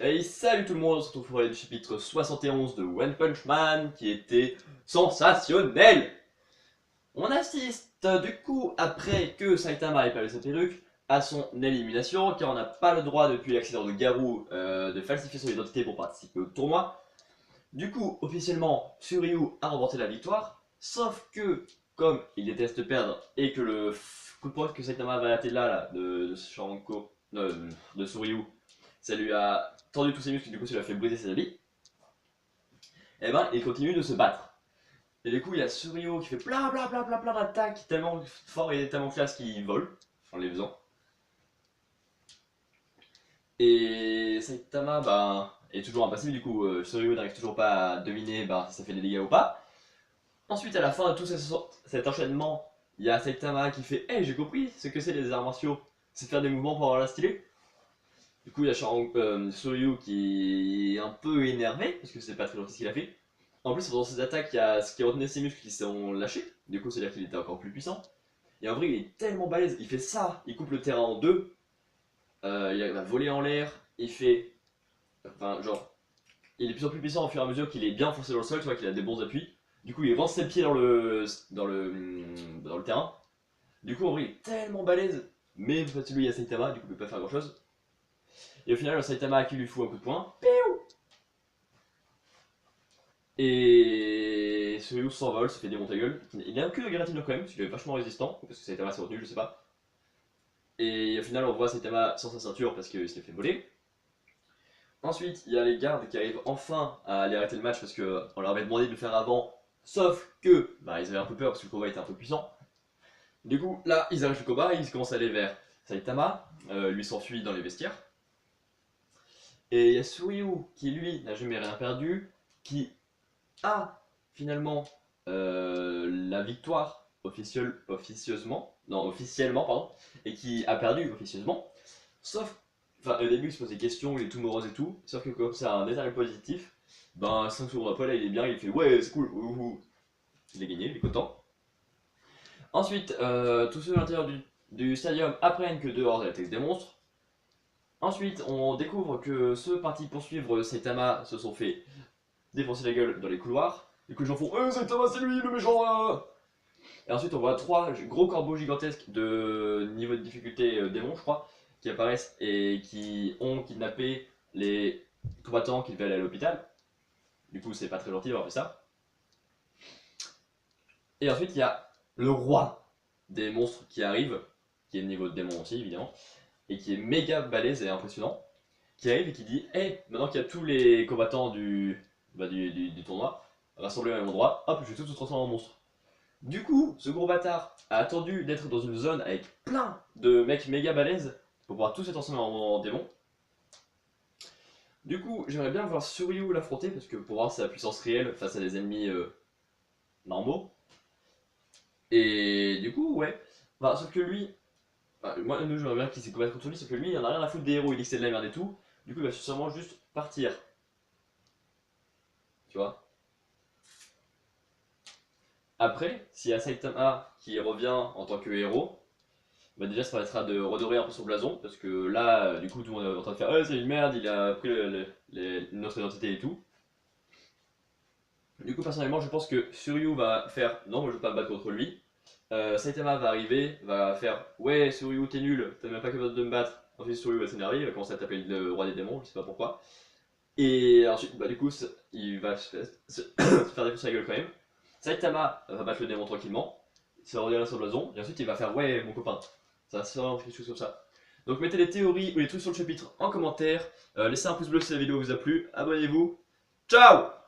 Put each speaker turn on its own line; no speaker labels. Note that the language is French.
Hey, salut tout le monde, on se retrouve pour le chapitre 71 de One Punch Man qui était sensationnel. On assiste du coup, après que Saitama ait perdu sa perruque, à son élimination car on n'a pas le droit depuis l'accident de Garou de falsifier son identité pour participer au tournoi. Du coup, officiellement, Suryu a remporté la victoire, sauf que, comme il déteste perdre et que le coup de poing que Saitama va rater là de Shanko, de Suryu, ça lui a tendu tous ses muscles, du coup ça lui a fait briser ses habits, et ben il continue de se battre. Et du coup il y a Suryo qui fait plein d'attaques tellement fort et tellement classe qu'il vole, en les faisant. Et Saitama est toujours impassible, du coup Suryo n'arrive toujours pas à deviner si ça fait des dégâts ou pas. Ensuite à la fin de tout cet enchaînement, il y a Saitama qui fait Hey, j'ai compris ce que c'est les arts martiaux, c'est faire des mouvements pour avoir la stylée. Du coup, il y a Suryu qui est un peu énervé parce que c'est pas très gentil ce qu'il a fait. En plus, pendant ses attaques, il y a ce qui retenait ses muscles qui sont lâchés. Du coup, c'est-à-dire qu'il était encore plus puissant. Et en vrai, il est tellement balèze. Il fait ça, il coupe le terrain en deux. Il va voler en l'air. Il fait. Enfin, genre. Il est de plus en plus puissant au fur et à mesure qu'il est bien enfoncé dans le sol, tu vois qu'il a des bons appuis. Du coup, il avance ses pieds dans le terrain. Du coup, en vrai, il est tellement balèze. Mais face à lui, il y a Saitama, du coup, il peut pas faire grand chose. Et au final, le Saitama qui lui fout un coup de poing. Et Suryu s'envole, se fait démonter la gueule. Il a un que de Giratina quand même, parce qu'il est vachement résistant, parce que Saitama s'est retenu, je sais pas. Et au final, on voit Saitama sans sa ceinture parce qu'il s'est fait voler. Ensuite, il y a les gardes qui arrivent enfin à aller arrêter le match parce qu'on leur avait demandé de le faire avant, sauf que ils avaient un peu peur parce que le combat était un peu puissant. Du coup, là, ils arrêtent le combat et ils commencent à aller vers Saitama, lui s'enfuit dans les vestiaires. Et il y a Suryu qui, lui, n'a jamais rien perdu, qui a finalement la victoire officiellement, pardon, et qui a perdu officieusement. Sauf, au début il se pose des questions, il est tout morose et tout, sauf que comme c'est un détail positif, 5 secondes après là il est bien, il fait ouais c'est cool, il a gagné, il est content. Ensuite, tous ceux à l'intérieur du stadium apprennent que dehors il y a la texte des monstres. Ensuite, on découvre que ceux partis poursuivre Saitama se sont fait défoncer la gueule dans les couloirs. Du coup, les gens font Saitama, c'est lui le méchant là. Et ensuite, on voit trois gros corbeaux gigantesques de niveau de difficulté démon, je crois, qui apparaissent et qui ont kidnappé les combattants qui devaient aller à l'hôpital. Du coup, c'est pas très gentil d'avoir fait ça. Et ensuite, il y a le roi des monstres qui arrive, qui est de niveau de démon aussi, évidemment, et qui est méga balèze et impressionnant, qui arrive et qui dit Hey, maintenant qu'il y a tous les combattants du tournoi rassemblés au même endroit, hop, je vais tout transformer en monstre. Du coup, ce gros bâtard a attendu d'être dans une zone avec plein de mecs méga balèzes pour pouvoir tous se transformer en démons. Du coup, j'aimerais bien voir Suryu l'affronter parce que pour voir sa puissance réelle face à des ennemis normaux. Et du coup, ouais. Sauf que lui, moi, j'aimerais bien qu'il s'est combattre contre lui, sauf que lui, il en a rien à foutre des héros, il dit que c'est de la merde et tout. Du coup, il va sûrement juste partir. Tu vois. Après, s'il y a Saitama qui revient en tant que héros, déjà ça permettra de redorer un peu son blason, parce que là, du coup, tout le monde est en train de faire c'est une merde, il a pris notre identité et tout. Du coup, personnellement, je pense que Suryu va faire non, moi je veux pas me battre contre lui. Saitama va arriver, va faire ouais, Suryu, t'es nul, t'es même pas capable de me battre. Ensuite, Suryu va s'énerver, il va commencer à taper le roi des démons, je sais pas pourquoi. Et ensuite, du coup, il va se faire défoncer la gueule quand même. Saitama va battre le démon tranquillement, ça va regarder son blason, et ensuite il va faire ouais, mon copain. Ça va se faire quelque chose comme ça. Donc mettez les théories ou les trucs sur le chapitre en commentaire, laissez un pouce bleu si la vidéo vous a plu, abonnez-vous, ciao!